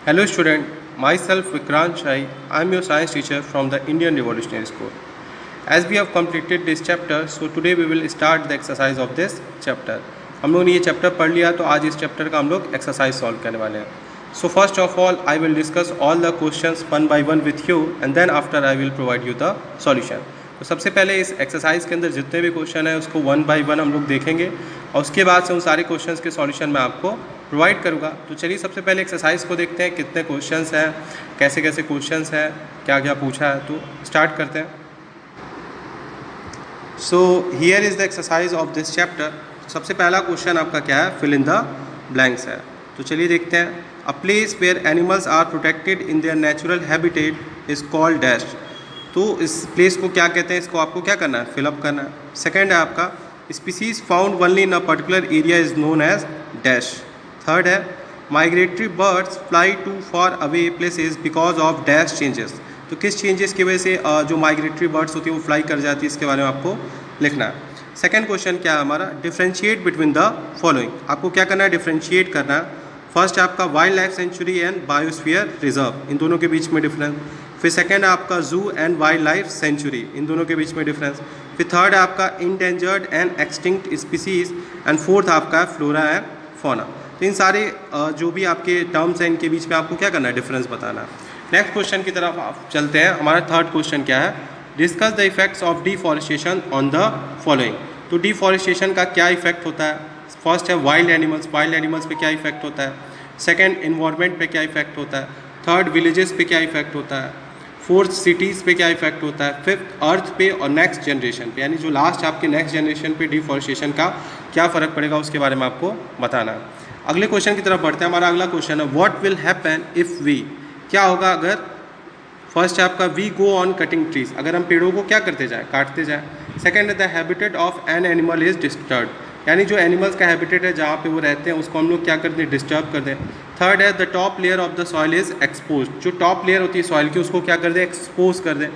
Hello student, myself Vikrant Shai, I am your science teacher from the Indian Revolutionary School. As we have completed this chapter, so today we will start the exercise of this chapter. हम लोग ने ये chapter पढ़ लिया तो आज इस chapter का हम लोग एक्सरसाइज सॉल्व करने वाले हैं. So first of all I will discuss all the questions one by one with you and then after I will provide you the solution. तो सबसे पहले इस एक्सरसाइज के अंदर जितने भी क्वेश्चन है उसको वन बाय वन हम लोग देखेंगे और उसके बाद से उन सारे क्वेश्चंस के सॉल्यूशन मैं आपको प्रोवाइड करूँगा. तो चलिए सबसे पहले एक्सरसाइज को देखते हैं कितने क्वेश्चंस हैं, कैसे कैसे क्वेश्चंस हैं, क्या क्या पूछा है. तो स्टार्ट करते हैं. So here is the exercise of this chapter. सबसे पहला क्वेश्चन आपका क्या है, फिल इन द ब्लैंक्स है. तो चलिए देखते हैं. A place where animals are protected in their natural habitat is called dash. तो इस प्लेस को क्या कहते हैं, इसको आपको क्या करना है, फिलअप करना है. सेकेंड है आपका species found only in a particular area is known as dash. Third है migratory birds fly to far away places because of dash changes. तो किस चेंजेस की वजह से जो माइग्रेटरी बर्ड्स होती है वो फ्लाई कर जाती है, इसके बारे में आपको लिखना है. सेकंड क्वेश्चन क्या है हमारा, डिफ्रेंशिएट बिटवीन द फॉलोइंग. आपको क्या करना है, डिफ्रेंशिएट करना है. फर्स्ट है आपका wild life sanctuary and biosphere reserve, इन दोनों के बीच में डिफरेंस. फिर सेकंड है आपका जू एंड वाइल्ड लाइफ सेंचुरी, इन दोनों के बीच में डिफरेंस. फिर थर्ड है आपका endangered and extinct species and fourth आपका फ्लोरा एंड फौना. तो इन सारे जो भी आपके टर्म्स हैं इनके बीच में आपको क्या करना है, डिफरेंस बताना है. नेक्स्ट क्वेश्चन की तरफ आप चलते हैं. हमारा थर्ड क्वेश्चन क्या है, discuss the effects of deforestation on the following. तो डिफॉरेस्टेशन का क्या इफेक्ट होता है. फर्स्ट है वाइल्ड एनिमल्स पे क्या इफेक्ट होता है. सेकंड इन्वायरमेंट पे क्या इफेक्ट होता है. थर्ड विलेजेस पे क्या इफेक्ट होता है. फोर्थ सिटीज़ पे क्या इफेक्ट होता है. फिफ्थ अर्थ पे और नेक्स्ट जनरेशन पे, यानी जो लास्ट आपके नेक्स्ट जनरेशन पे डिफॉरेस्टेशन का क्या फ़र्क पड़ेगा उसके बारे में आपको बताना है. अगले क्वेश्चन की तरफ बढ़ते हैं. हमारा अगला क्वेश्चन है what will happen if we. क्या होगा अगर, फर्स्ट है आपका we go on cutting trees, अगर हम पेड़ों को क्या करते जाएं, काटते जाएं. सेकंड है the habitat of an animal is disturb, यानी जो एनिमल्स का हैबिटेट है जहाँ पे वो रहते हैं उसको हम लोग क्या करते हैं, डिस्टर्ब कर दें. थर्ड है the top layer of the soil is expose, जो टॉप लेयर होती है सॉइल की उसको क्या कर दें, एक्सपोज कर दें.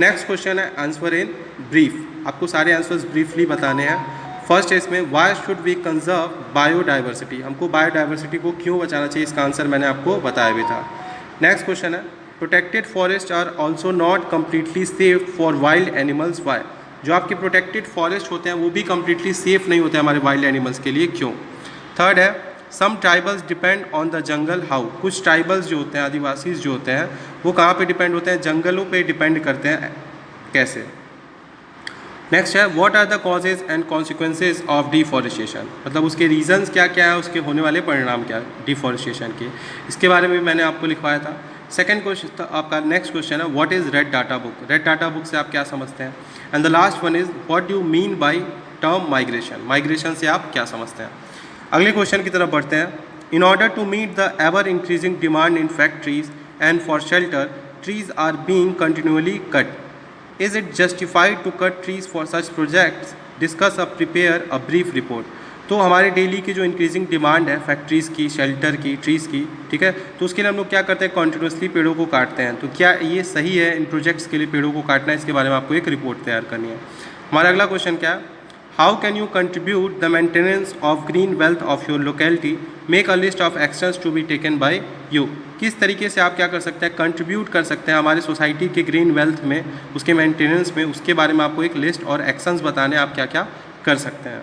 नेक्स्ट क्वेश्चन है आंसर इन ब्रीफ. आपको सारे आंसर्स ब्रीफली बताने हैं. फर्स्ट है इसमें why should we conserve biodiversity, हमको बायोडाइवर्सिटी को क्यों बचाना चाहिए, इसका आंसर मैंने आपको बताया भी था. नेक्स्ट क्वेश्चन है protected forest are also not completely safe for wild animals why. जो आपके प्रोटेक्टेड फॉरेस्ट होते हैं वो भी कम्प्लीटली सेफ नहीं होते हमारे वाइल्ड एनिमल्स के लिए, क्यों. थर्ड है some tribals depend on the jungle how. कुछ ट्राइबल्स जो होते हैं, आदिवासीज जो होते हैं वो कहाँ पे डिपेंड होते हैं, जंगलों पे डिपेंड करते हैं, कैसे. नेक्स्ट है what are the causes and consequences of deforestation, मतलब उसके रीजंस क्या क्या है, उसके होने वाले परिणाम क्या है डिफॉरेस्टेशन के, इसके बारे में भी मैंने आपको लिखवाया था. सेकंड क्वेश्चन आपका नेक्स्ट क्वेश्चन है what is red data book. Red data book से आप क्या समझते हैं. And the last one is what do mean by term migration, migration से आप क्या समझते हैं. अगले क्वेश्चन की तरफ बढ़ते हैं. In order to meet the ever increasing demand in factories and for shelter trees are being continuously cut. Is it justified to cut trees for such projects? Discuss or prepare a brief report. तो हमारे daily की जो increasing demand है factories की, shelter की, trees की, ठीक है, तो उसके लिए हम लोग क्या करते हैं, कॉन्टिन्यूसली पेड़ों को काटते हैं. तो क्या ये सही है इन प्रोजेक्ट्स के लिए पेड़ों को काटना है, इसके बारे में आपको एक रिपोर्ट तैयार करनी है. हमारा अगला क्वेश्चन क्या है, how can you contribute the maintenance of green wealth of your locality, make a list of actions to be taken by you. किस तरीके से आप क्या कर सकते हैं, कंट्रीब्यूट कर सकते हैं हमारे सोसाइटी के ग्रीन वेल्थ में, उसके मेंटेनेंस में, उसके बारे में आपको एक लिस्ट और एक्शंस बताने आप क्या क्या कर सकते हैं.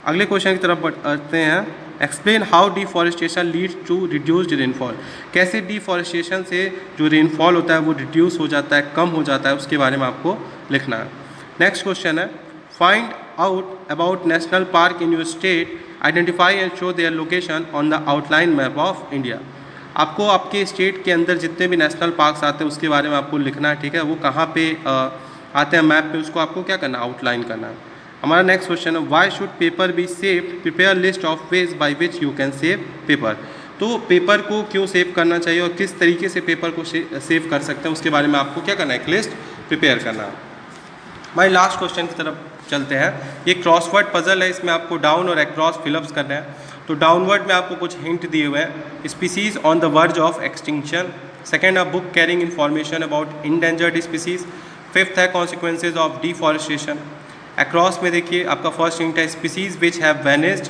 अगले क्वेश्चन की तरफ बढ़ते हैं. Explain how deforestation leads to reduced rainfall. कैसे डिफॉरेस्टेशन से जो रेनफॉल होता है वो रिड्यूस हो जाता है, कम हो जाता है, उसके बारे में आपको लिखना है. नेक्स्ट क्वेश्चन है find out about national park in your state, identify and show their location on the outline map of India. आपको आपके स्टेट के अंदर जितने भी नेशनल पार्क्स आते हैं उसके बारे में आपको लिखना है, ठीक है, वो कहाँ पे आते हैं मैप पे, उसको आपको क्या करना है, आउटलाइन करना है. हमारा नेक्स्ट क्वेश्चन है why should paper be saved, prepare list of ways by which you can save paper. तो पेपर को क्यों सेव करना चाहिए और किस तरीके से पेपर को सेव कर सकते हैं उसके बारे में आपको क्या करना है, एक लिस्ट प्रिपेयर करना है. हमारे लास्ट क्वेश्चन की तरफ चलते हैं. ये क्रॉसवर्ड पजल है, इसमें आपको डाउन और अक्रॉस फिलअप्स करना है. तो डाउनवर्ड में आपको कुछ हिंट दिए हुए हैं, species on the verge of extinction. Second है book carrying information about endangered species. Fifth है कॉन्सिक्वेंसेज ऑफ डिफॉरेस्टेशन. अक्रॉस में देखिए आपका फर्स्ट हिंट है species which have vanished.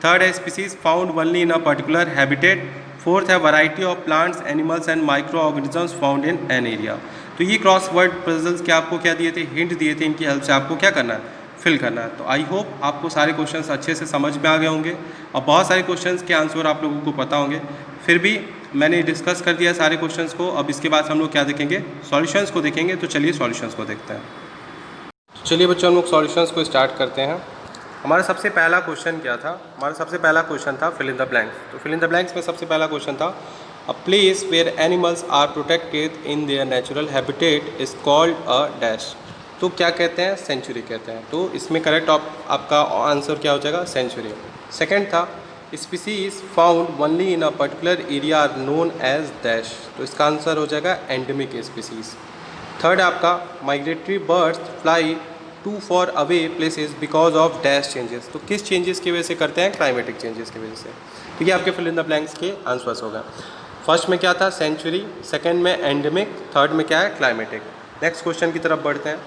Third है species found only in a particular habitat. Fourth है variety of plants animals and micro organisms found in an area. तो ये cross word puzzles के आपको क्या दिए थे, हिंट दिए थे, इनकी हेल्प से आपको क्या करना है, फिल करना है। तो आई होप आपको सारे क्वेश्चंस अच्छे से समझ में आ गए होंगे और बहुत सारे क्वेश्चंस के आंसर आप लोगों को पता होंगे। फिर भी मैंने डिस्कस कर दिया सारे क्वेश्चंस को। अब इसके बाद हम लोग क्या देखेंगे, सॉल्यूशंस को देखेंगे। तो चलिए सॉल्यूशंस को देखते हैं। चलिए बच्चों हम लोग सॉल्यूशंस को स्टार्ट करते हैं। हमारा सबसे पहला क्वेश्चन क्या था, हमारा सबसे पहला क्वेश्चन था फिल इन द ब्लैंक्स। तो फिल इन द ब्लैंक्स में सबसे पहला क्वेश्चन था a place where animals are protected in their natural habitat is called a dash. तो क्या कहते हैं, सेंचुरी कहते हैं। तो इसमें करेक्ट आपका आंसर क्या हो जाएगा, सेंचुरी। सेकंड था species found only in a particular area are known as dash. तो इसका आंसर हो जाएगा एंडेमिक स्पीसीज। थर्ड आपका migratory birds fly to far away places because of dash changes. तो किस चेंजेस की वजह से करते हैं, क्लाइमेटिक चेंजेस की वजह से। ठीक है, आपके फिल इन द ब्लैंक्स के आंसर्स होगा। फर्स्ट में क्या था, सेंचुरी। सेकंड में एंडेमिक। थर्ड में क्या है, क्लाइमेटिक। नेक्स्ट क्वेश्चन की तरफ बढ़ते हैं।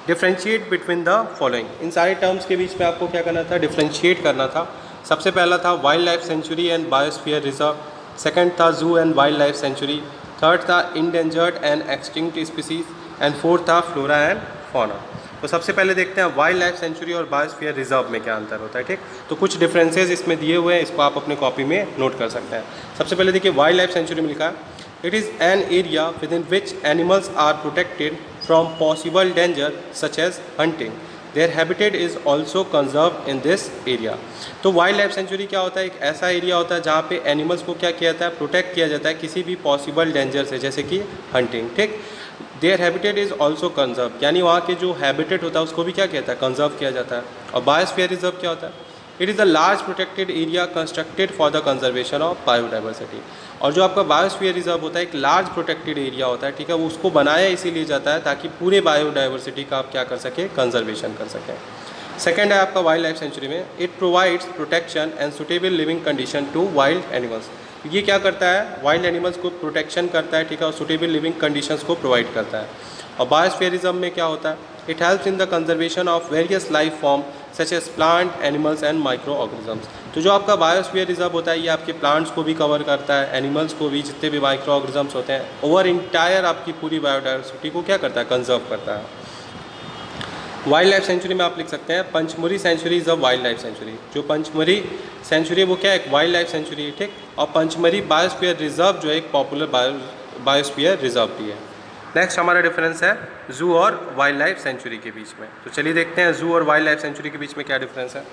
Differentiate between the following. इन सारे टर्म्स के बीच में आपको क्या करना था, डिफ्रेंशिएट करना था। सबसे पहला था wild life sanctuary and biosphere reserve. Second था zoo and wild life sanctuary. Third था endangered and extinct species and fourth था फ्लोरा एंड फौना। तो सबसे पहले देखते हैं वाइल्ड लाइफ सेंचुरी और बायोस्फीयर रिजर्व में क्या अंतर होता है। ठीक, तो कुछ डिफरेंसेस इसमें दिए हुए हैं, इसको आप अपने कॉपी में नोट कर सकते हैं। सबसे पहले देखिए वाइल्ड लाइफ सेंचुरी में लिखा है it is an area within which animals are protected from possible danger such as hunting. Their habitat is also conserve in this area. तो वाइल्ड लाइफ सेंचुरी क्या होता है, एक ऐसा एरिया होता है जहाँ पे एनिमल्स को क्या किया जाता है, प्रोटेक्ट किया जाता है किसी भी पॉसिबल डेंजर से, जैसे कि हंटिंग। ठीक, there habitat is also conserve, यानी वहाँ के जो हैबिटेट होता है उसको भी क्या कहता है, कंजर्व किया जाता है। और बायोस्फीयर रिजर्व क्या होता है, it is a large protected area constructed for the conservation of biodiversity. और जो आपका बायोस्फीयर रिजर्व होता है एक लार्ज प्रोटेक्टेड एरिया होता है। ठीक है, वो उसको बनाया इसीलिए जाता है ताकि पूरे बायोडाइवर्सिटी का आप क्या कर सकें, कंजर्वेशन कर सकें। सेकेंड है आपका वाइल्ड लाइफ सेंचुरी में it provides protection and suitable living condition to wild animals. ये क्या करता है, वाइल्ड एनिमल्स को प्रोटेक्शन करता है। ठीक है, और सुटेबल लिविंग कंडीशंस को प्रोवाइड करता है। और बायोस्फीयरिज्म में क्या होता है, it helps in the conservation of various life form such as plant, animals and micro organisms. तो जो आपका बायोस्फीयर रिजर्व होता है ये आपके प्लांट्स को भी कवर करता है, एनिमल्स को भी, जितने भी माइक्रो ऑर्गेनिजम्स होते हैं, ओवर इंटायर आपकी पूरी बायोडाइवर्सिटी को क्या करता है, कंजर्व करता है। वाइल्ड लाइफ सेंचुरी में आप लिख सकते हैं Pachmarhi sanctuary is a wild life sanctuary. जो पंचमरी सेंचुरी है वो क्या है, एक वाइल्ड लाइफ सेंचुरी है। ठीक, और पंचमरी बायोस्फीयर रिजर्व जो है एक पॉपुलर बायोस्फीयर रिजर्व भी है। नेक्स्ट हमारा डिफरेंस है जू और वाइल्ड लाइफ सेंचुरी के बीच में। तो चलिए देखते हैं जू और वाइल्ड लाइफ सेंचुरी के बीच में क्या डिफरेंस है।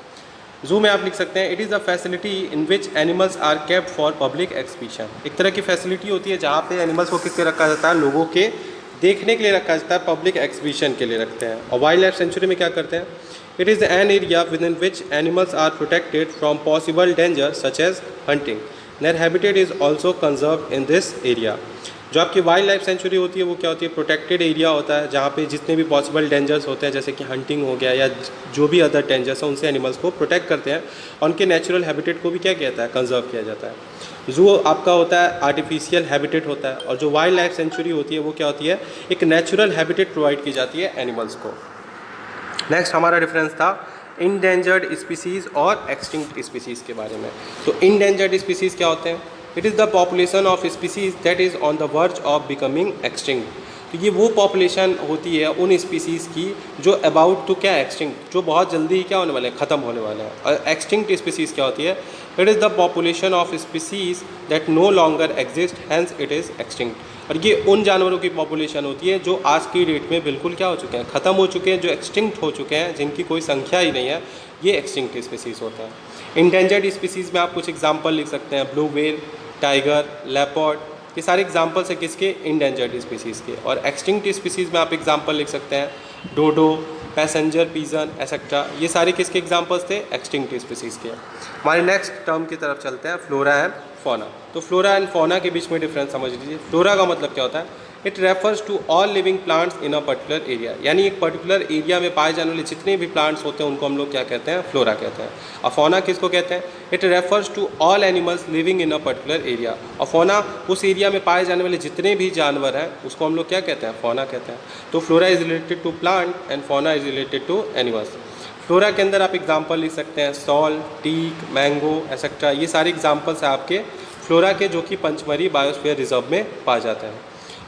जू में आप लिख सकते हैं it is a facility in which animals are kept for public exhibition. एक तरह की फैसिलिटी होती है जहाँ पे एनिमल्स को किस रखा जाता है, लोगों के देखने के लिए रखा जाता है, पब्लिक एक्सहिबिशन के लिए रखते हैं। और वाइल्ड लाइफ सेंचुरी में क्या करते हैं, it is an area within which animals are protected from possible danger such as hunting. Their habitat is also conserve in this area. जो आपकी वाइल्ड लाइफ सेंचुरी होती है वो क्या होती है, प्रोटेक्टेड एरिया होता है जहाँ पे जितने भी पॉसिबल डेंजर्स होते हैं जैसे कि हंटिंग हो गया या जो भी अदर डेंजर्स हैं उनसे एनिमल्स को प्रोटेक्ट करते हैं और उनके नेचुरल हैबिटेट को भी क्या किया जाता है, कंजर्व किया जाता है। जू आपका होता है आर्टिफिशियल हैबिटेट होता है और जो वाइल्ड लाइफ सेंचुरी होती है वो क्या होती है, एक नेचुरल हैबिटेट प्रोवाइड की जाती है एनिमल्स को। नेक्स्ट हमारा डिफरेंस था इंडेंजर्ड स्पीसीज़ और एक्सटिंक्ट स्पीसीज़ के बारे में। तो इंडेंजर्ड स्पीसीज़ क्या होते हैं, it is the population of species that is on the verge of becoming extinct. तो ये वो पॉपुलेशन होती है उन स्पीसीज़ की जो अबाउट टू क्या एक्सटिंक्ट, जो बहुत जल्दी क्या होने वाले हैं, ख़त्म होने वाले हैं। और एक्सटिंक्ट स्पीसीज़ क्या होती है, it is the population of species that no longer exist hence it is extinct. और ये उन जानवरों की पॉपुलेशन होती है जो आज की डेट में बिल्कुल क्या हो चुके हैं, ख़त्म हो चुके हैं, जो एक्सटिंक्ट हो चुके हैं, जिनकी कोई संख्या ही नहीं है, ये एक्सटिंक्ट स्पीसीज़ होता है। इंडेंजर्ड स्पीसीज़ में आप कुछ एग्जाम्पल लिख सकते हैं, ब्लू व्हेल, टाइगर, लेपर्ड, ये सारे एग्जाम्पल्स है किसके, इंडेंजर्ड स्पीसीज़ के। और एक्सटिंक्ट स्पीसीज़ में आप एग्जाम्पल लिख सकते हैं डोडो, पैसेंजर पीजन एसेट्रा, ये सारे किसके एग्जाम्पल्स थे, एक्सटिंक्ट स्पीसीज़ के। हमारे नेक्स्ट टर्म की तरफ चलते हैं, फ्लोरा एंड फौना। तो फ्लोरा एंड फौना के बीच में डिफरेंस समझ लीजिए। फ्लोरा का मतलब क्या होता है, it refers to all living plants in a particular area, यानी एक पर्टिकुलर एरिया में पाए जाने वाले जितने भी प्लांट्स होते हैं उनको हम लोग क्या कहते हैं, फ्लोरा कहते हैं। और फौना किसको कहते हैं, it refers to all animals living in a particular area. और फौना उस एरिया में पाए जाने वाले जितने भी जानवर हैं उसको हम लोग क्या कहते हैं, फौना कहते हैं। तो flora is related to plant and fauna is related to animals. Flora के अंदर आप एग्जाम्पल लिख सकते हैं सॉल, टीक, मैंगो एसेट्रा, ये सारे एग्जाम्पल्स हैं आपके फ्लोरा के जो कि पंचमरी बायोस्फीयर रिजर्व में पाए जाते हैं।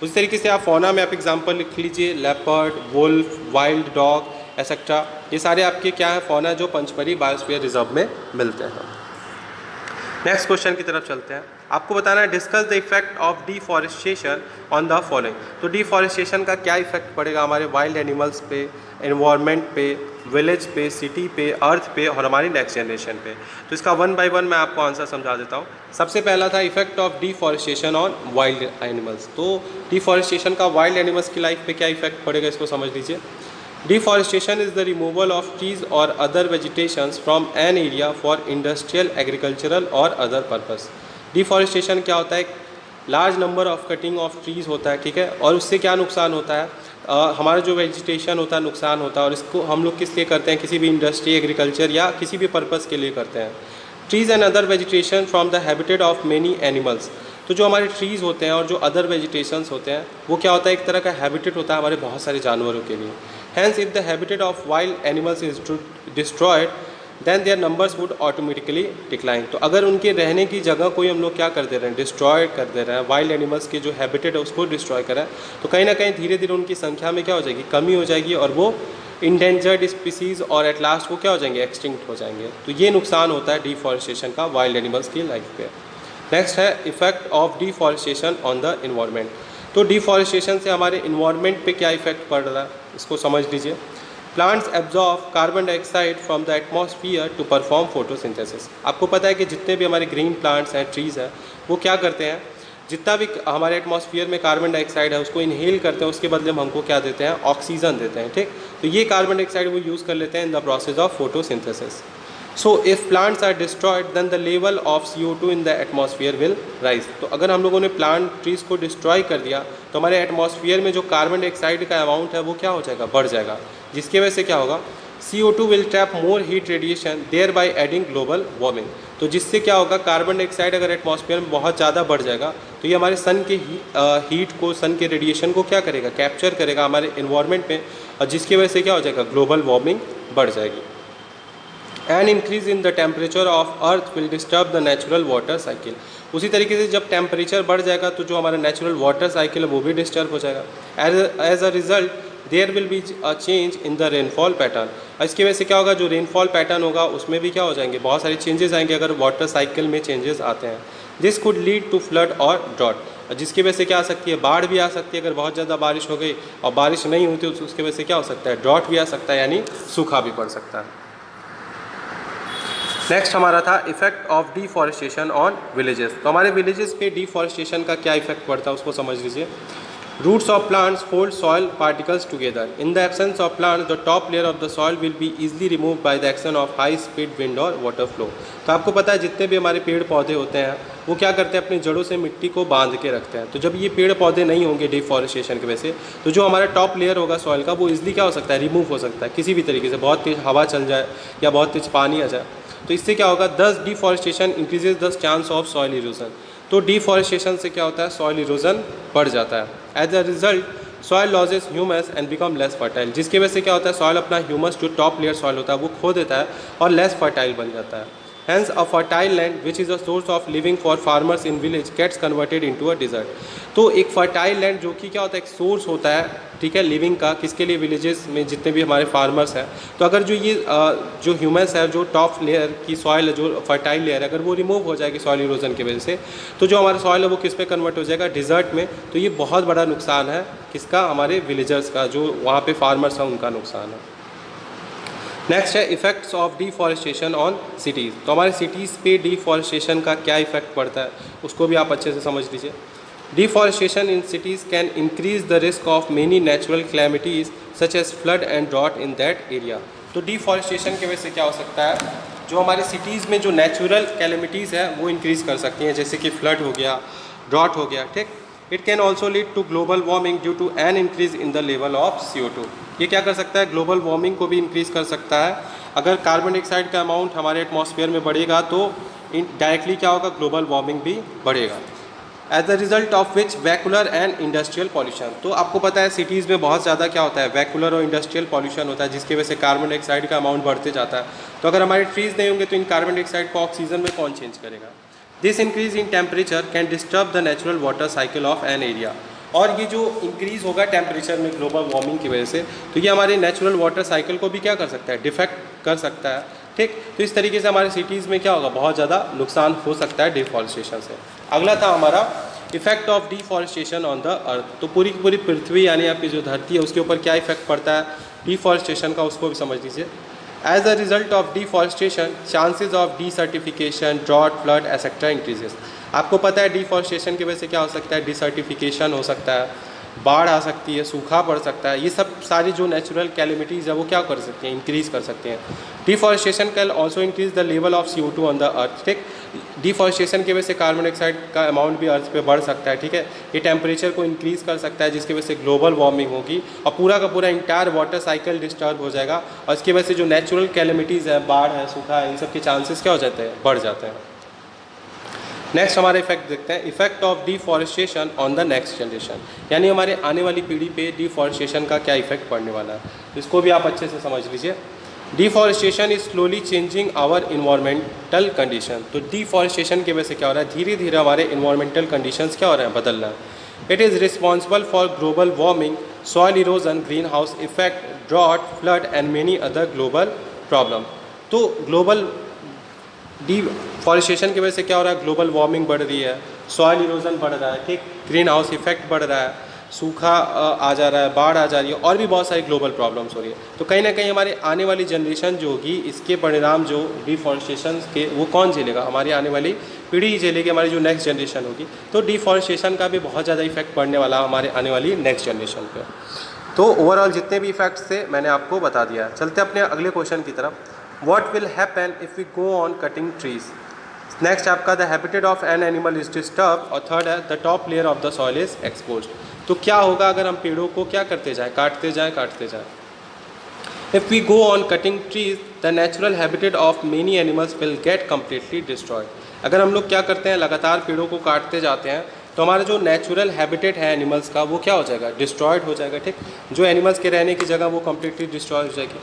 उसी तरीके से आप फौना में आप एग्जांपल लिख लीजिए, leopard, wolf, wild dog etcetera, ये सारे आपके क्या है फौना जो पंचमरी बायोस्फीयर रिजर्व में मिलते हैं। नेक्स्ट क्वेश्चन की तरफ चलते हैं। आपको बताना है discuss the effect of deforestation on the following. तो डिफॉरेस्टेशन का क्या इफेक्ट पड़ेगा हमारे वाइल्ड एनिमल्स पे, एनवायरनमेंट पे, विलेज पे, सिटी पे, अर्थ पे और हमारी नेक्स्ट जनरेशन पे। तो इसका वन बाय वन मैं आपको आंसर समझा देता हूँ। सबसे पहला था effect of deforestation on wild animals. तो डिफॉरेस्टेशन का वाइल्ड एनिमल्स की लाइफ पे क्या इफेक्ट पड़ेगा इसको समझ लीजिए। Deforestation is the removal of trees or other vegetations from an area for industrial, agricultural or other purpose. Deforestation क्या होता है? Large number of cutting of trees होता है, ठीक है। और उससे क्या नुकसान होता है? हमारा जो वेजिटेशन होता है नुकसान होता है, और इसको हम लोग किस लिए करते हैं? किसी भी इंडस्ट्री, एग्रीकल्चर या किसी भी पर्पज़ के लिए करते हैं। Trees and other vegetation from the habitat of many animals. तो जो हमारे ट्रीज़ होते हैं और जो अदर वेजिटेशंस होते हैं वो क्या होता है? एक तरह का हैबिटेट होता है हमारे बहुत सारे जानवरों के लिए। Hence, if the habitat of wild animals is destroyed, then their numbers would automatically decline. तो अगर उनके रहने की जगह कोई हम लोग क्या कर दे रहे हैं? डिस्ट्रॉय कर दे रहे हैं। वाइल्ड एनिमल्स के जो हैबिटेट है उसको डिस्ट्रॉय करें तो कहीं ना कहीं धीरे धीरे उनकी संख्या में क्या हो जाएगी? कमी हो जाएगी और वो इंडेंजर्ड स्पीसीज़ और एट लास्ट वो क्या हो जाएंगे? एक्सटिंक्ट हो जाएंगे। तो ये नुकसान होता है डिफॉरेस्टेशन का वाइल्ड एनिमल्स की लाइफ पे। नेक्स्ट है effect of deforestation on the environment. तो डिफॉरेस्टेशन से हमारे इन्वायरमेंट पे क्या इफेक्ट पड़ रहा है इसको समझ लीजिए। Plants absorb carbon dioxide from the atmosphere to perform photosynthesis. आपको पता है कि जितने भी हमारे ग्रीन प्लांट्स हैं, ट्रीज़ हैं, वो क्या करते हैं? जितना भी हमारे एटमॉस्फियर में कार्बन डाइऑक्साइड है उसको इनहेल करते हैं, उसके बदले में हमको क्या देते हैं? ऑक्सीजन देते हैं, ठीक। तो ये कार्बन डाइऑक्साइड वो यूज़ कर लेते हैं in the process of photosynthesis. So if plants are destroyed then the level of CO2 in the atmosphere will rise. तो अगर हम लोगों ने प्लांट ट्रीज़ को डिस्ट्रॉय कर दिया तो हमारे एटमॉस्फियर में जो कार्बन डाइऑक्साइड का अमाउंट है वो क्या हो जाएगा? बढ़ जाएगा, जिसकी वजह से क्या होगा? CO2 will trap more heat radiation thereby adding global warming. तो जिससे क्या होगा? कार्बन डाइऑक्साइड अगर एटमॉस्फियर में बहुत ज़्यादा बढ़ जाएगा तो ये हमारे सन के हीट को, सन के रेडिएशन को क्या करेगा? कैप्चर करेगा हमारे इन्वायरमेंट में, और जिसकी वजह से क्या हो जाएगा? ग्लोबल वार्मिंग बढ़ जाएगी। N increase in the temperature of earth will disturb the natural water cycle. उसी तरीके से जब टेम्परेचर बढ़ जाएगा तो जो हमारा नेचुरल वाटर साइकिल है वो भी डिस्टर्ब हो जाएगा। As a result there will be a change in the rainfall pattern. इसकी वजह से क्या होगा? जो रेनफॉल पैटर्न होगा उसमें भी क्या हो जाएंगे? बहुत सारे चेंजेस आएंगे अगर वाटर साइकिल में चेंजेस आते हैं। This could lead to flood और ड्रॉट, जिसकी वजह से क्या आ सकती है? बाढ़ भी आ सकती है अगर बहुत ज़्यादा बारिश हो गई, और बारिश नहीं होती तो उसकी वजह से क्या हो सकता है? ड्रॉट भी आ सकता है, यानी सूखा भी पड़ सकता है। नेक्स्ट हमारा था effect of deforestation on villages. तो हमारे विलेजेस पे डिफॉरेस्टेशन का क्या इफेक्ट पड़ता है उसको समझ लीजिए। Roots of plants hold soil particles together. In the absence of plants the top layer of the soil will be easily remove by the action of high speed wind और water flow. तो आपको पता है जितने भी हमारे पेड़ पौधे होते हैं वो क्या करते हैं? अपनी जड़ों से मिट्टी को बांध के रखते हैं। तो जब ये पेड़ पौधे नहीं होंगे डिफॉरेस्टेशन की वजह से, तो जो हमारा टॉप लेयर होगा सॉइल का वो इजीली क्या हो सकता है? रिमूव हो सकता है किसी भी तरीके से। बहुत तेज़ हवा चल जाए या बहुत तेज़ पानी आ जाए तो इससे क्या होगा? This deforestation increases the chance of soil erosion. तो डिफॉरेस्टेशन से क्या होता है? सॉइल इरोजन बढ़ जाता है। As a result soil loses humus and become less fertile, जिसकी वजह से क्या होता है? सॉइल अपना ह्यूमस जो टॉप लेयर सॉइल होता है वो खो देता है और लेस फर्टाइल बन जाता है। Hence, a fertile land, which is a source of living for farmers in village, gets converted into a desert. तो एक फर्टाइल लैंड जो कि क्या होता है? एक सोर्स होता है, ठीक है, लिविंग का, किसके लिए? विलेजेस में जितने भी हमारे फार्मर्स हैं। तो अगर जो ये जो ह्यूमस है, जो टॉप लेयर की सॉइल है, जो फर्टाइल लेयर है, अगर वो रिमूव हो जाएगी सॉइल इरोजन की वजह से, तो जो हमारा सॉइल है वो किस पे कन्वर्ट हो जाएगा? डिजर्ट में। तो ये बहुत बड़ा नुकसान है किसका? हमारे विलेजर्स का, जो वहाँ पे फार्मर्स हैं उनका नुकसान है। नेक्स्ट है effects of deforestation on cities. तो हमारे सिटीज़ पे डिफॉरेस्टेशन का क्या इफेक्ट पड़ता है उसको भी आप अच्छे से समझ लीजिए। Deforestation in cities can increase the risk of many natural calamities such as flood and drought in that area. तो डिफॉरेस्टेशन की वजह से क्या हो सकता है? जो हमारे सिटीज़ में जो नेचुरल कैलेमिटीज़ है वो इंक्रीज़ कर सकती हैं, जैसे कि फ्लड हो गया, ड्रॉट हो गया, ठीक। It can also lead to global warming due to an increase in the level of CO2। ये क्या कर सकता है? ग्लोबल वार्मिंग को भी इंक्रीज़ कर सकता है। अगर कार्बन डाइऑक्साइड का अमाउंट हमारे एटमॉस्फेयर में बढ़ेगा तो डायरेक्टली क्या होगा? ग्लोबल वार्मिंग भी बढ़ेगा। As the result of which vehicular and industrial pollution. तो आपको पता है सिटीज़ में बहुत ज़्यादा क्या होता है? वैक्यूलर और इंडस्ट्रियल पॉल्यूशन होता है, जिसकी वजह से कार्बन डाइऑक्साइड का अमाउंट बढ़ते जाता है। तो अगर हमारे ट्रीज़ नहीं होंगे तो इन कार्बन डाइऑक्साइड को ऑक्सीजन में कौन चेंज करेगा? This increase in temperature can disturb the natural water cycle of an area. और ये जो इंक्रीज़ होगा टेम्परेचर में ग्लोबल वार्मिंग की वजह से, तो ये हमारे नेचुरल वाटर साइकिल को भी क्या कर सकता है, डिफेक्ट कर सकता है। ठीक, तो इस तरीके से हमारे सिटीज़ में क्या होगा, बहुत ज़्यादा नुकसान हो सकता है डिफॉरेस्टेशन से। अगला था हमारा effect of deforestation on the earth. तो पूरी की पूरी पृथ्वी यानी आपकी जो धरती है उसके ऊपर क्या इफेक्ट पड़ता है डिफॉरेस्टेशन का, उसको भी समझ लीजिए। As a result of deforestation chances of desertification, drought, flood etcetera increases. आपको पता है डिफॉरेस्टेशन की वजह से क्या हो सकता है, डिसर्टिफिकेशन हो सकता है, बाढ़ आ सकती है, सूखा पड़ सकता है। ये सब सारी जो नेचुरल कैलेमिटीज़ है वो क्या कर सकती हैं, इंक्रीज़ कर सकते हैं। Deforestation can also increase the level of CO2 on the earth. ठीक, डिफॉरेस्टेशन की वजह से कार्बन डाइऑक्साइड का अमाउंट भी अर्थ पे बढ़ सकता है। ठीक है, ये टेम्परेचर को इंक्रीज़ कर सकता है जिसकी वजह से ग्लोबल वार्मिंग होगी और पूरा का पूरा इंटायर वाटर साइकिल डिस्टर्ब हो जाएगा और इसकी वजह से जो नेचुरल कैलेमिटीज़ है, बाढ़ है, सूखा है, इन सब के चांसेस क्या हो जाते हैं, बढ़ जाते हैं। नेक्स्ट हमारे इफेक्ट देखते हैं, effect of deforestation on the next generation, यानी हमारे आने वाली पीढ़ी पे डिफॉरेस्टेशन का क्या इफेक्ट पड़ने वाला है, इसको भी आप अच्छे से समझ लीजिए। Deforestation is slowly changing our environmental condition. तो डिफॉरेस्टेशन की वजह से क्या हो रहा है, धीरे धीरे हमारे इन्वायरमेंटल कंडीशंस क्या हो रहे हैं, बदल रहा है। It is responsible for global warming, soil erosion, green house effect, drought, flood and many other global problem. तो ग्लोबल डिफॉरेस्टेशन की वजह से क्या हो रहा है, ग्लोबल वार्मिंग बढ़ रही है, सॉइल इरोजन बढ़ रहा है, ठीक, ग्रीन हाउस इफेक्ट बढ़ रहा है, सूखा आ जा रहा है, बाढ़ आ जा रही है और भी बहुत सारी ग्लोबल प्रॉब्लम्स हो रही है। तो कहीं ना कहीं हमारे आने वाली जनरेशन जो होगी इसके परिणाम जो डिफॉरेस्टेशन के वो कौन झेलेगा, हमारी आने वाली पीढ़ी ही झेलेगी, हमारी जो नेक्स्ट जनरेशन होगी। तो डिफॉरेस्टेशन का भी बहुत ज़्यादा इफेक्ट पड़ने वाला हमारे आने वाली नेक्स्ट जनरेशन पे। तो ओवरऑल जितने भी इफेक्ट्स थे मैंने आपको बता दिया। चलते अपने अगले क्वेश्चन की तरफ। What will happen if we go on cutting trees? Next आपका the habitat of an animal is disturb और थर्ड है the top layer of the soil is exposed. तो क्या होगा अगर हम पेड़ों को क्या करते जाएं, काटते जाएं। If we go on cutting trees the natural habitat of many animals will get completely destroyed. अगर हम लोग क्या करते हैं, लगातार पेड़ों को काटते जाते हैं तो हमारा जो नेचुरल हैबिटेट है एनिमल्स का वो क्या हो जाएगा, डिस्ट्रॉयड हो जाएगा। ठीक, जो एनिमल्स के रहने की जगह वो कम्प्लीटली डिस्ट्रॉय हो जाएगी।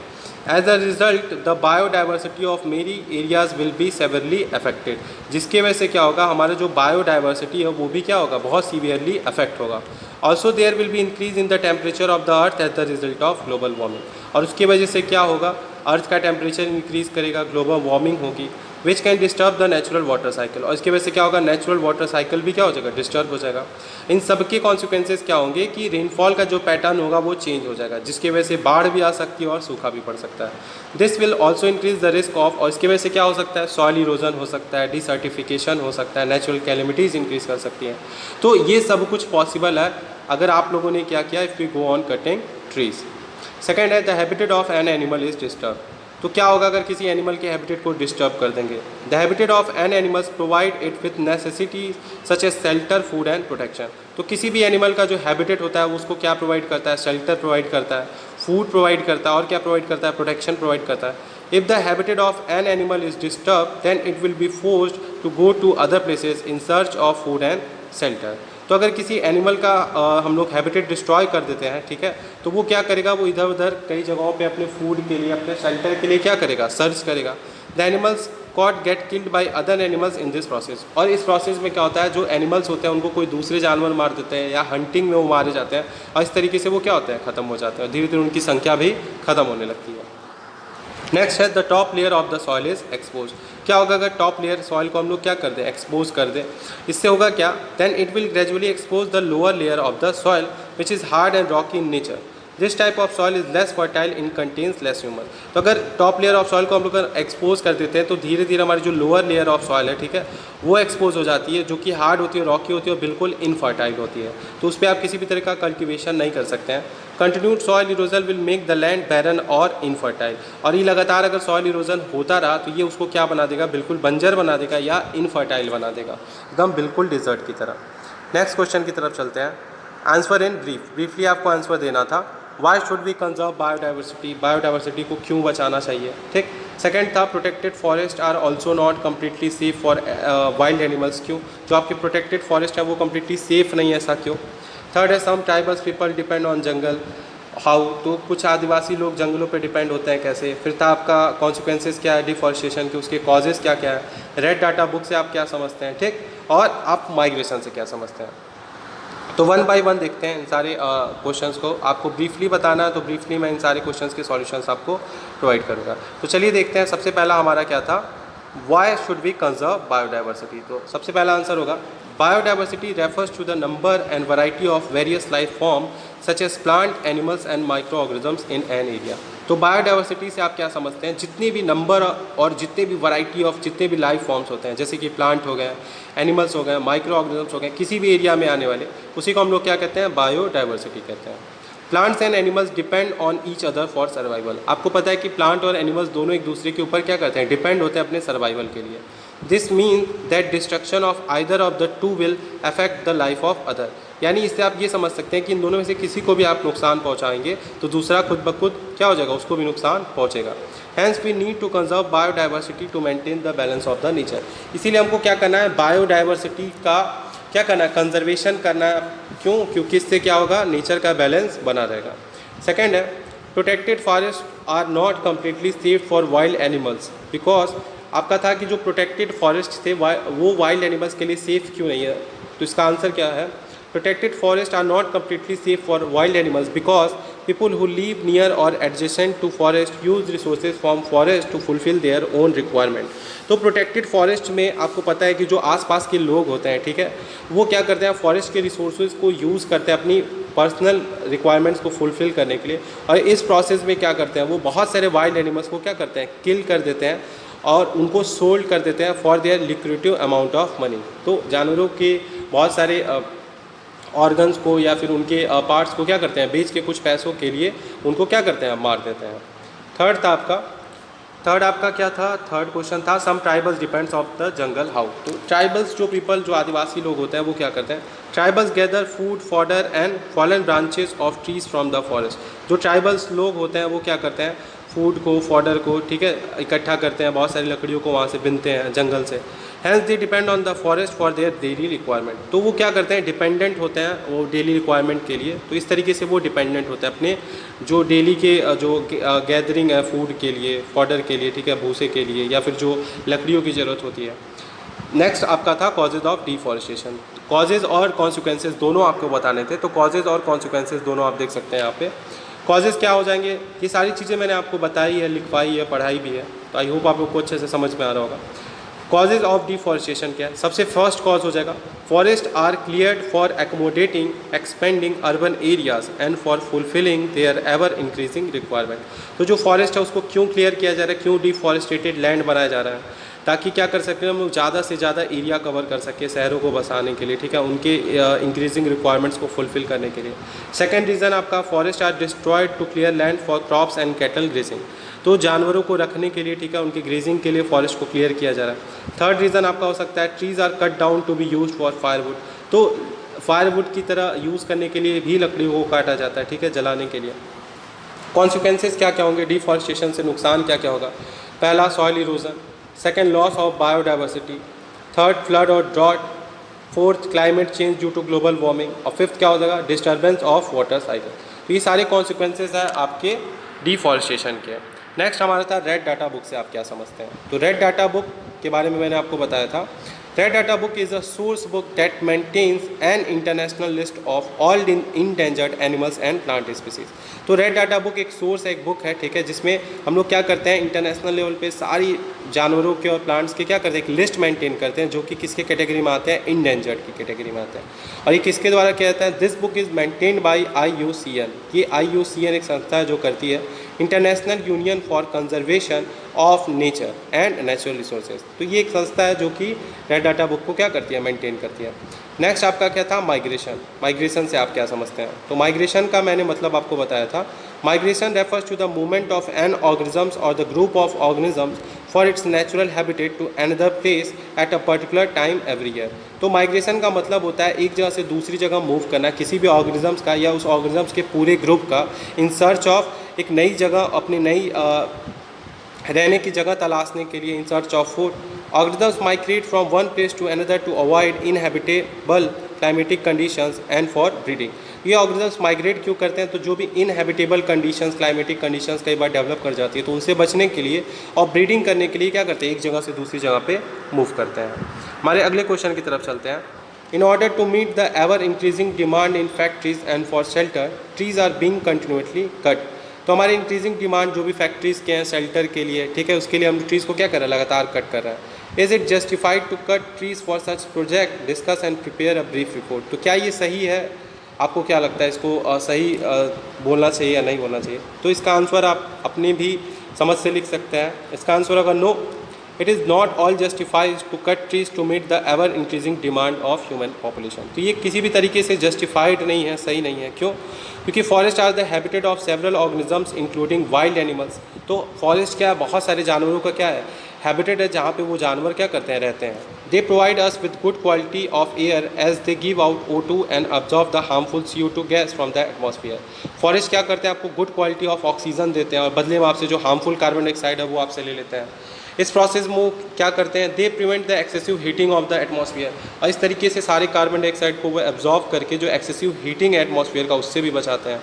As a result the biodiversity of many areas will be severely affected. जिसकी वजह से क्या होगा, हमारा जो बायोडाइवर्सिटी है वो भी क्या होगा, बहुत सीवियरली अफेक्ट होगा। Also there will be increase in the temperature of the earth as the result of global warming. और उसकी वजह से क्या होगा, अर्थ का टेम्परेचर इंक्रीज़ करेगा, ग्लोबल वार्मिंग होगी, which can disturb the natural water cycle. और इसकी वजह से क्या होगा, नेचुरल वाटर साइकिल भी क्या हो जाएगा, डिस्टर्ब हो जाएगा। इन सब के कॉन्सिक्वेंसेज क्या होंगे कि रेनफॉल का जो पैटर्न होगा वो चेंज हो जाएगा, जिसकी वजह से बाढ़ भी आ सकती है और सूखा भी पड़ सकता है। This will also increase the risk of, और इसकी वजह से क्या हो सकता है, सॉइल इरोजन हो सकता है, डिसर्टिफिकेशन हो सकता है, नेचुरल कैलेमिटीज़ इंक्रीज कर सकती हैं। तो ये सब कुछ पॉसिबल है अगर आप लोगों ने क्या किया, if we go on cutting trees. Second है the habitat of an animal is disturb. तो क्या होगा अगर किसी एनिमल के हैबिटेट को डिस्टर्ब कर देंगे। The habitat of an animals provide it with necessity such as shelter, food and protection. तो किसी भी एनिमल का जो हैबिटेट होता है वो उसको क्या प्रोवाइड करता है, शेल्टर प्रोवाइड करता है, फूड प्रोवाइड करता है और क्या प्रोवाइड करता है, प्रोटेक्शन प्रोवाइड करता है। If the habitat of an animal is disturb then it will be forced to go to other places in search of food and shelter. तो अगर किसी एनिमल का हम लोग हैबिटेट डिस्ट्रॉय कर देते हैं, ठीक है, तो वो क्या करेगा, वो इधर उधर कई जगहों पे अपने फूड के लिए, अपने शेल्टर के लिए क्या करेगा, सर्च करेगा। The animals caught get killed by other animals in this process. और इस प्रोसेस में क्या होता है, जो एनिमल्स होते हैं उनको कोई दूसरे जानवर मार देते हैं या हंटिंग में वो मारे जाते हैं और इस तरीके से वो क्या होते हैं, ख़त्म हो जाते हैं, धीरे धीरे उनकी संख्या भी ख़त्म होने लगती है। नेक्स्ट है the top layer of the soil is expose. क्या होगा अगर टॉप लेयर सॉइल को हम लोग क्या कर दें, एक्सपोज कर दें, इससे होगा क्या, then it will gradually expose the lower layer of the soil which is hard and rocky in nature. This type of soil is less fertile in contains less humus. तो अगर टॉप लेयर ऑफ सॉइल को हम लोग expose कर देते हैं तो धीरे धीरे हमारी जो लोअर लेयर ऑफ सॉइल है, ठीक है, वो एक्सपोज हो जाती है, जो कि हार्ड होती है, रॉकी होती है और बिल्कुल इनफर्टाइल होती है। तो उस पर आप किसी भी तरह का कल्टिवेशन नहीं कर सकते हैं। Continued soil erosion will make the land barren और इनफर्टाइल। और ये लगातार अगर सॉइल इरोजन होता रहा तो ये उसको क्या बना देगा, बिल्कुल बंजर बना देगा या इनफर्टाइल बना देगा, एकदम बिल्कुल डिजर्ट की तरह। नेक्स्ट क्वेश्चन की तरफ चलते हैं। आंसर इन ब्रीफली आपको आंसर देना था। Why should we conserve biodiversity, biodiversity को क्यों बचाना चाहिए, ठीक। सेकेंड था protected forest are also not completely safe for wild animals. क्यों, जो आपके प्रोटेक्टेड फॉरेस्ट है वो कम्प्लीटली सेफ नहीं है, ऐसा क्यों। थर्ड है some tribals people depend on jungle, how, तो कुछ आदिवासी लोग जंगलों पे डिपेंड होते हैं, कैसे। फिर था आपका कॉन्सिक्वेंसेस क्या है डिफॉरेस्टेशन के, उसके कॉजेज़ क्या क्या है। रेड डाटा बुक से आप क्या समझते हैं, ठीक, और आप माइग्रेशन से क्या समझते हैं। तो वन बाय वन देखते हैं इन सारे क्वेश्चंस को। आपको ब्रीफली बताना है तो ब्रीफली मैं इन सारे क्वेश्चंस के सॉल्यूशंस आपको प्रोवाइड करूँगा। तो चलिए देखते हैं। सबसे पहला हमारा क्या था, why should we conserve biodiversity. तो सबसे पहला आंसर होगा biodiversity refers to the number and variety of various life form such as plant, animals and micro organisms in an area. तो बायोडाइवर्सिटी से आप क्या समझते हैं, जितने भी नंबर और जितने भी वैरायटी ऑफ जितने भी लाइफ फॉर्म्स होते हैं, जैसे कि प्लांट हो गए, एनिमल्स हो गए, माइक्रो ऑर्गेनिजम्स हो गए, किसी भी एरिया में आने वाले, उसी को हम लोग क्या कहते हैं, बायोडाइवर्सिटी कहते हैं। Plants and animals depend on each other for survival. आपको पता है कि प्लांट और एनिमल्स दोनों एक दूसरे के ऊपर क्या करते हैं, डिपेंड होते हैं अपने सर्वाइवल के लिए। This mean that destruction of either of the two will affect the life of other. यानी इससे आप ये समझ सकते हैं कि इन दोनों में से किसी को भी आप नुकसान पहुंचाएंगे तो दूसरा खुद ब खुद क्या हो जाएगा, उसको भी नुकसान पहुंचेगा। Hence we need to conserve biodiversity to maintain the balance of the nature. इसीलिए हमको क्या करना है, बायोडाइवर्सिटी का क्या करना है, कंजर्वेशन करना है। क्यों? क्योंकि इससे क्या होगा, नेचर का बैलेंस बना रहेगा। सेकेंड है, protected forest are not completely safe for wild animals because आपका था कि जो प्रोटेक्टेड फॉरेस्ट थे वो वाइल्ड एनिमल्स के लिए सेफ क्यों नहीं है। तो इसका आंसर क्या है, protected forest are not completely safe for wild animals because people who live near और adjacent to forest use resources from forest to fulfil their own requirement. तो प्रोटेक्टेड फॉरेस्ट में आपको पता है कि जो आसपास के लोग होते हैं, ठीक है, वो क्या करते हैं, फॉरेस्ट के रिसोर्सेज को यूज़ करते हैं अपनी पर्सनल रिक्वायरमेंट्स को फुलफ़िल करने के लिए। और इस प्रोसेस में क्या करते हैं, वो बहुत सारे वाइल्ड एनिमल्स को क्या करते हैं, किल कर देते हैं और उनको सोल्ड कर देते हैं for their liquidative amount of money. तो जानवरों के बहुत सारे ऑर्गन्स को या फिर उनके पार्ट्स को क्या करते हैं, बेच के कुछ पैसों के लिए उनको क्या करते हैं, मार देते हैं। थर्ड आपका क्या था, थर्ड क्वेश्चन था some tribals depends of the jungle how. तो ट्राइबल्स जो पीपल, जो आदिवासी लोग होते हैं, वो क्या करते हैं, tribals gather food, fodder and fallen branches of trees from the forest. जो ट्राइबल्स लोग होते हैं वो क्या करते हैं, फूड को, फॉडर को, ठीक है, इकट्ठा करते हैं, बहुत सारी लकड़ियों को वहाँ से बिनते हैं जंगल से। Hence they depend on the forest for their daily requirement. तो वो क्या करते हैं, डिपेंडेंट होते हैं वो डेली रिक्वायरमेंट के लिए। तो इस तरीके से वो डिपेंडेंट होते हैं अपने जो डेली के जो गैदरिंग है फूड के लिए, फॉडर के लिए, ठीक है, भूसे के लिए, या फिर जो लकड़ियों की ज़रूरत होती है। नेक्स्ट आपका था कॉजेज़ ऑफ डिफॉरेस्टेशन। कॉजेज़ और कॉन्सिक्वेंसेज दोनों आपको बताने थे। तो कॉजेज़ और कॉन्सिक्वेंसेज दोनों आप देख सकते हैं यहाँ पे। कॉजेज़ क्या हो जाएंगे, ये सारी चीज़ें मैंने आपको बताई है, लिखवाई है, पढ़ाई भी है, तो आई होप आप लोग को अच्छे से समझ में आ रहा होगा। कॉजेज़ ऑफ डिफॉरेस्टेशन क्या है, सबसे फर्स्ट कॉज हो जाएगा forest are cleared for accommodating expanding urban areas and for fulfilling their ever increasing requirement. तो जो फॉरेस्ट है उसको क्यों क्लियर किया जा रहा है, क्यों डिफॉरेस्टेटेड लैंड बनाया जा रहा है, ताकि क्या कर सकें हम लोग, ज़्यादा से ज़्यादा एरिया कवर कर सकें शहरों को बसाने के लिए, ठीक है, उनके इंक्रीजिंग रिक्वायरमेंट्स को फुलफिल करने के लिए। सेकंड रीज़न आपका forest are destroyed to clear land for crops and cattle grazing. तो जानवरों को रखने के लिए, ठीक है, उनके ग्रेजिंग के लिए फॉरेस्ट को क्लियर किया जा रहा है। थर्ड रीज़न आपका हो सकता है trees are cut down to be use for firewood. तो फायरवुड की तरह यूज़ करने के लिए भी लकड़ियों को काटा जाता है, ठीक है, जलाने के लिए। कॉन्सिक्वेंसेज क्या क्या होंगे डिफॉरेस्टेशन से, नुकसान क्या क्या होगा। पहला soil erosion, second loss of biodiversity, third flood और drought, fourth climate change due to global warming, और फिफ्थ क्या हो जाएगा, डिस्टर्बेंस ऑफ वाटर साइकिल। तो ये सारे कॉन्सिक्वेंसेज हैं आपके डिफॉरेस्टेशन के। नेक्स्ट हमारा था रेड डाटा बुक से आप क्या समझते हैं। तो रेड डाटा बुक के बारे में मैंने आपको बताया था। Red data book is a source book that maintains an international list of all endangered animals and plant species. तो रेड डाटा बुक एक सोर्स है, एक बुक है, ठीक है, जिसमें हम लोग क्या करते हैं, इंटरनेशनल लेवल पे सारी जानवरों के और प्लांट्स के क्या करते हैं, एक लिस्ट मेंटेन करते हैं, जो कि किसके कैटेगरी में आते हैं, इंडेंजर्ड की कैटेगरी में आते हैं। और ये किसके द्वारा किया जाता है, this book is maintained by IUCN। ये IUCN एक संस्था है जो करती है, international union for conservation of nature and natural resources. तो ये एक संस्था है जो कि रेड डाटा बुक को क्या करती है, मेंटेन करती है। नेक्स्ट आपका क्या था, माइग्रेशन। माइग्रेशन से आप क्या समझते हैं। तो माइग्रेशन का मैंने मतलब आपको बताया था। Migration refers to the movement of an organisms और the group of organisms for its natural habitat to another place at a particular time every year. तो माइग्रेशन का मतलब होता है एक जगह से दूसरी जगह मूव करना, किसी भी ऑर्गेनिजम्स का या उस ऑर्गेनिजम्स के पूरे ग्रुप का, इन सर्च ऑफ एक नई जगह, अपनी नई रहने की जगह तलाशने के लिए, in search of food. Organisms migrate from one place to another to avoid inhabitable climatic conditions and for breeding. ये ऑर्गेनिजम्स माइग्रेट क्यों करते हैं? तो जो भी इनहेबिटेबल कंडीशंस, क्लाइमेटिक कंडीशंस कई बार डेवलप कर जाती है, तो उनसे बचने के लिए और ब्रीडिंग करने के लिए क्या करते हैं, एक जगह से दूसरी जगह पे मूव करते हैं। हमारे अगले क्वेश्चन की तरफ चलते हैं। In order to meet the ever increasing demand in factories and for shelter, trees are being continuously cut. तो हमारी इंक्रीजिंग डिमांड जो भी फैक्ट्रीज़ के हैं शेल्टर के लिए, ठीक है, उसके लिए हम ट्रीज़ को क्या कर रहे हैं, लगातार कट कर रहे हैं। Is it justified to cut trees for such project, discuss and prepare a brief report. तो क्या ये सही है? आपको क्या लगता है, इसको सही बोलना चाहिए या नहीं बोलना चाहिए? तो इसका आंसर आप अपनी भी समझ से लिख सकते हैं। इसका आंसर होगा no, it is not all justified to cut trees to meet the ever increasing demand of human population. तो ये किसी भी तरीके से जस्टिफाइड नहीं है, सही नहीं है। क्यों? क्योंकि forest are the habitat of several organisms including wild animals. तो फॉरेस्ट क्या है, बहुत सारे जानवरों का क्या है, हैबिटेट है, जहाँ पे वो जानवर क्या करते हैं, रहते हैं। They provide us with good quality of air as they give out O2 and absorb the harmful CO2 gas from the atmosphere. Forest क्या करते हैं, आपको गुड क्वालिटी ऑफ ऑक्सीजन देते हैं और बदले में आपसे जो हार्मफुल कार्बन डाइऑक्साइड है वो आपसे ले लेते हैं। इस प्रोसेस में क्या करते हैं, they prevent the excessive heating of the atmosphere. और इस तरीके से सारे कार्बन डाइऑक्साइड को वो एब्जॉर्ब करके जो एक्सेसिव हीटिंग है एटमॉस्फेयर का, उससे भी बचाते हैं।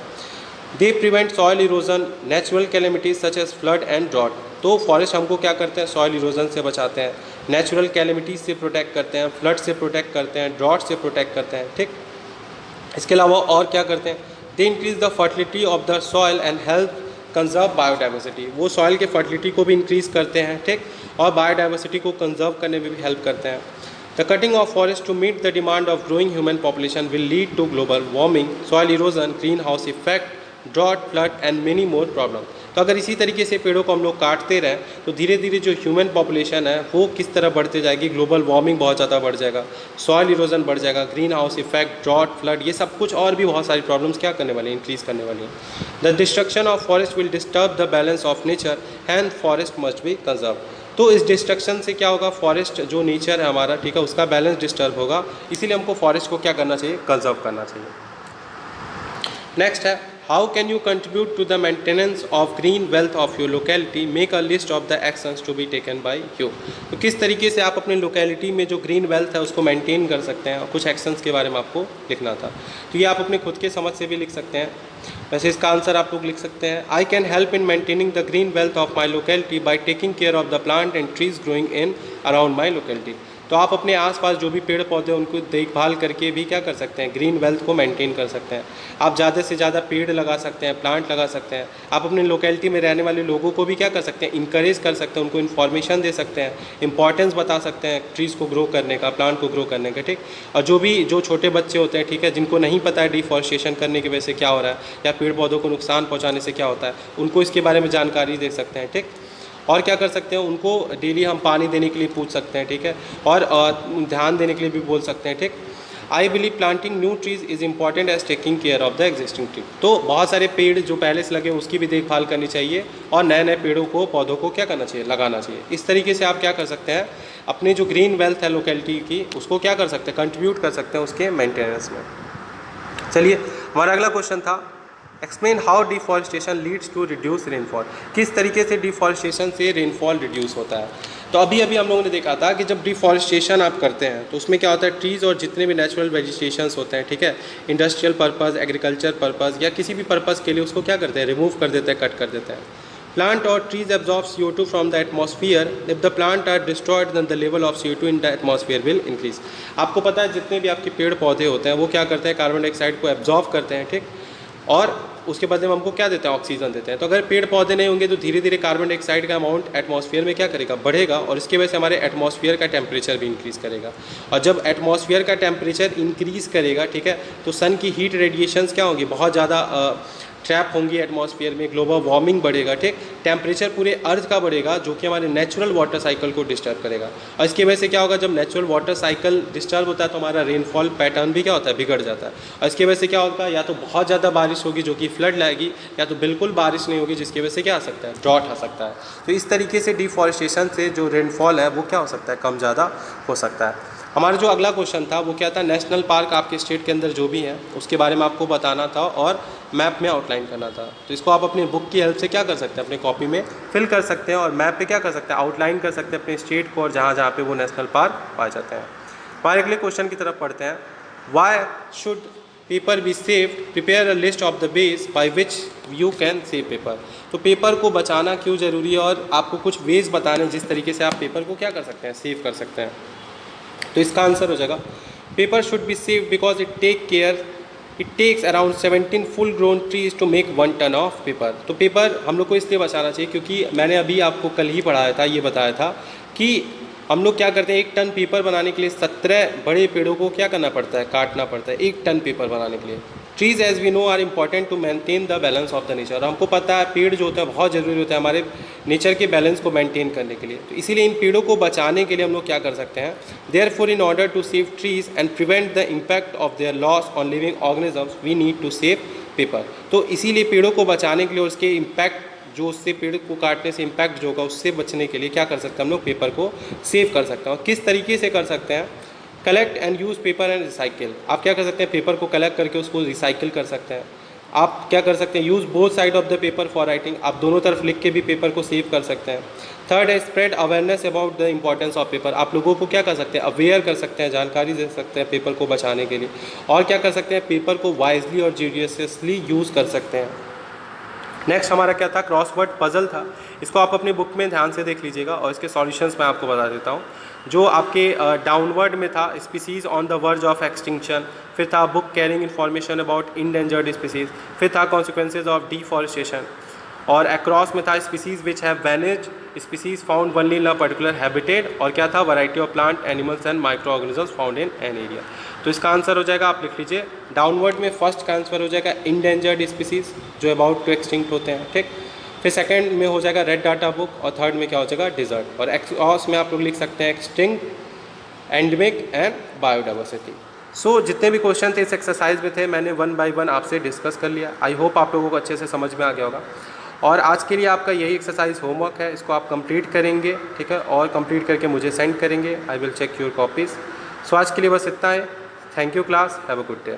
They prevent soil erosion, natural calamities such as flood and drought. तो फॉरेस्ट हमको क्या करते हैं, सॉयल इरोजन से बचाते हैं, नेचुरल कैलेमिटीज से प्रोटेक्ट करते हैं, फ्लड से प्रोटेक्ट करते हैं, ड्रॉट से प्रोटेक्ट करते हैं। ठीक, इसके अलावा और क्या करते हैं, they increase the fertility of the soil and help conserve biodiversity. वो सॉइल के फर्टिलिटी को भी इंक्रीज़ करते हैं, ठीक, और बायोडाइवर्सिटी को कंजर्व करने में भी हेल्प करते हैं। The cutting of forest to meet the demand of growing human population will lead to global warming, soil erosion, green house effect, drought, flood and many more problem. तो अगर इसी तरीके से पेड़ों को हम लोग काटते रहें तो धीरे धीरे जो ह्यूमन पॉपुलेशन है वो किस तरह बढ़ते जाएगी, ग्लोबल वार्मिंग बहुत ज़्यादा बढ़ जाएगा, सॉइल इरोजन बढ़ जाएगा, green house effect, drought, flood, ये सब कुछ और भी बहुत सारी प्रॉब्लम्स क्या करने वाली हैं, इंक्रीज़ करने वाली हैं। The destruction of forest will disturb the balance of nature and forest must be conserve. तो इस डिस्ट्रक्शन से क्या होगा, फॉरेस्ट जो नेचर है हमारा, ठीक है, उसका बैलेंस डिस्टर्ब होगा, इसीलिए हमको फॉरेस्ट को क्या करना चाहिए, कंजर्व करना चाहिए। नेक्स्ट है, how can you contribute to the maintenance of green wealth of your locality, make a list of the actions to be taken by you. तो किस तरीके से आप अपने लोकेलिटी में जो ग्रीन वेल्थ है उसको मेंटेन कर सकते हैं, और कुछ एक्शंस के बारे में आपको लिखना था। तो ये आप अपने खुद के समझ से भी लिख सकते हैं। वैसे इसका आंसर आप लोग लिख सकते हैं, I can help in maintaining the green wealth of my locality by taking care of the plant and trees growing in around my locality. तो आप अपने आसपास जो भी पेड़ पौधे उनको देखभाल करके भी क्या कर सकते हैं, ग्रीन वेल्थ को मेंटेन कर सकते हैं। आप ज़्यादा से ज़्यादा पेड़ लगा सकते हैं, प्लांट लगा सकते हैं। आप अपने लोकेलिटी में रहने वाले लोगों को भी क्या कर सकते हैं, इंकरेज कर सकते हैं, उनको इन्फॉर्मेशन दे सकते हैं, इंपॉर्टेंस बता सकते हैं ट्रीज़ को ग्रो करने का, प्लांट को ग्रो करने का, ठीक। और जो छोटे बच्चे होते हैं, ठीक है, जिनको नहीं पता है डिफॉरेस्टेशन करने की वजह से क्या हो रहा है या पेड़ पौधों को नुकसान पहुँचाने से क्या होता है, उनको इसके बारे में जानकारी दे सकते हैं, ठीक। और क्या कर सकते हैं, उनको डेली हम पानी देने के लिए पूछ सकते हैं, ठीक है, और ध्यान देने के लिए भी बोल सकते हैं, ठीक। I believe planting new trees is important as taking care of the existing tree. तो बहुत सारे पेड़ जो पहले से लगे उसकी भी देखभाल करनी चाहिए, और नए नए पेड़ों को, पौधों को क्या करना चाहिए, लगाना चाहिए। इस तरीके से आप क्या कर सकते हैं, अपनी जो ग्रीन वेल्थ है लोकेलिटी की, उसको क्या कर सकते हैं, कंट्रीब्यूट कर सकते हैं उसके मेंटेनेंस में। चलिए, हमारा अगला क्वेश्चन था, explain how deforestation leads to reduce rainfall. किस तरीके से डिफॉरेस्टेशन से रेनफॉल रिड्यूस होता है। तो अभी हम लोगों ने देखा था कि जब डिफॉरेस्टेशन आप करते हैं तो उसमें क्या होता है, ट्रीज़ और जितने भी नेचुरल वेजिटेशंस होते हैं, ठीक है, इंडस्ट्रियल पर्पज़, एग्रीकल्चर पर्पज़ या किसी भी पर्पज़ के लिए उसको क्या करते हैं, रिमूव कर देते हैं, कट कर देते हैं। Plant or trees absorb CO2 from the atmosphere. If the plant are destroyed, then the level of CO2 in the atmosphere will increase. आपको पता है जितने भी आपके पेड़ पौधे होते हैं वो क्या करते हैं, कार्बन डाइऑक्साइड को एब्जॉर्ब करते हैं, ठीक, और उसके बदले में हमको क्या देते हैं, ऑक्सीजन देते हैं। तो अगर पेड़ पौधे नहीं होंगे तो धीरे धीरे कार्बन डाइऑक्साइड का अमाउंट एटमॉस्फेयर में क्या करेगा, बढ़ेगा, और इसकी वजह से हमारे एटमॉस्फेयर का टेम्परेचर भी इंक्रीज़ करेगा। और जब एटमॉस्फेयर का टेम्परेचर इंक्रीज़ करेगा, ठीक है, तो सन की हीट रेडिएशंस क्या होंगी, बहुत ज़्यादा ट्रैप होंगी एटमॉस्फेयर में, ग्लोबल वार्मिंग बढ़ेगा, ठीक, टेम्परेचर पूरे अर्थ का बढ़ेगा, जो कि हमारे नेचुरल वाटर साइकिल को डिस्टर्ब करेगा। और इसकी वजह से क्या होगा, जब नेचुरल वाटर साइकिल डिस्टर्ब होता है तो हमारा रेनफॉल पैटर्न भी क्या होता है, बिगड़ जाता है। और इसकी वजह से क्या होगा, या तो बहुत ज़्यादा बारिश होगी जो कि फ्लड लाएगी, या तो बिल्कुल बारिश नहीं होगी जिसकी वजह से क्या आ सकता है, ड्रॉट आ सकता है। तो इस तरीके से डिफॉरेस्टेशन से जो रेनफॉल है वो क्या हो सकता है, कम ज़्यादा हो सकता है। हमारा जो अगला क्वेश्चन था वो क्या था, नेशनल पार्क आपके स्टेट के अंदर जो भी हैं उसके बारे में आपको बताना था और मैप में आउटलाइन करना था। तो इसको आप अपनी बुक की हेल्प से क्या कर सकते हैं, अपने कॉपी में फिल कर सकते हैं और मैप पे क्या कर सकते हैं, आउटलाइन कर सकते हैं अपने स्टेट को और जहाँ जहाँ पे वो नेशनल पार्क पाए जाते हैं। हमारे अगले क्वेश्चन की तरफ पढ़ते हैं, why should paper be saved, prepare a list of the ways by which you can save paper. तो पेपर को बचाना क्यों ज़रूरी है और आपको कुछ वेज बताने जिस तरीके से आप पेपर को क्या कर सकते हैं, सेव कर सकते हैं। तो इसका आंसर हो जाएगा paper should be save because it takes around 17 full grown trees to make 1 ton of paper. तो पेपर हम लोग को इसलिए बचाना चाहिए क्योंकि मैंने अभी आपको कल ही पढ़ाया था, ये बताया था कि हम लोग क्या करते हैं, 1 टन पेपर बनाने के लिए 17 बड़े पेड़ों को क्या करना पड़ता है, काटना पड़ता है 1 टन पेपर बनाने के लिए। Trees as we know are important to maintain the balance of the nature. हमको पता है पेड़ जो होते हैं बहुत ज़रूरी होता है हमारे नेचर के बैलेंस को मेंटेन करने के लिए। तो इसीलिए इन पेड़ों को बचाने के लिए हम लोग क्या कर सकते हैं, therefore in order to save trees and prevent the impact of their loss on living organisms we need to save paper. तो इसीलिए पेड़ों को बचाने के लिए और उसके इम्पैक्ट जो उससे पेड़ को काटने से इम्पैक्ट जो होगा उससे बचने के लिए क्या कर सकते हैं, हम लोग पेपर को सेव कर सकते हैं। और किस तरीके से कर सकते हैं, collect and use paper and recycle. आप क्या कर सकते हैं, पेपर को कलेक्ट करके उसको रिसाइकिल कर सकते हैं। आप क्या कर सकते हैं, use both side of the paper for writing. आप दोनों तरफ लिख के भी पेपर को सेव कर सकते हैं। थर्ड है spread awareness about the importance of paper. आप लोगों को क्या कर सकते हैं, अवेयर कर सकते हैं, जानकारी दे सकते हैं पेपर को बचाने के लिए। और क्या कर सकते हैं, पेपर को वाइजली और जूडिशियसली यूज़ कर सकते हैं। नेक्स्ट हमारा क्या था, क्रॉसवर्ड पजल था। इसको आप अपनी बुक में ध्यान से देख लीजिएगा और इसके सॉल्यूशंस मैं आपको बता देता हूँ। जो आपके डाउनवर्ड में था, species on the verge of extinction, फिर था book carrying information about endangered species, फिर था कॉन्सिक्वेंसेज ऑफ डिफॉरेस्टेशन, और अक्रॉस में था species which have vanished, species found only in a particular habitat, और क्या था, variety of plant animals and micro organisms found in an area. तो इसका आंसर हो जाएगा, आप लिख लीजिए, डाउनवर्ड में फर्स्ट का आंसर हो जाएगा इंडेंजर्ड स्पीसीज़ जो अबाउट टू एक्सटिंक्ट होते हैं, ठीक। फिर सेकंड में हो जाएगा रेड डाटा बुक, और थर्ड में क्या हो जाएगा, डिजर्ट। और अक्रॉस में आप लोग लिख सकते हैं एक्सटिंक्ट, एंडेमिक एंड बायोडाइवर्सिटी। सो जितने भी क्वेश्चन थे इस एक्सरसाइज में थे, मैंने 1 बाय 1 आपसे डिस्कस कर लिया। आई होप आप लोगों को अच्छे से समझ में आ गया होगा। और आज के लिए आपका यही एक्सरसाइज होमवर्क है, इसको आप कंप्लीट करेंगे, ठीक है, और कंप्लीट करके मुझे सेंड करेंगे। I will check your copies. So आज के लिए बस इतना है। Thank you class, have a good day.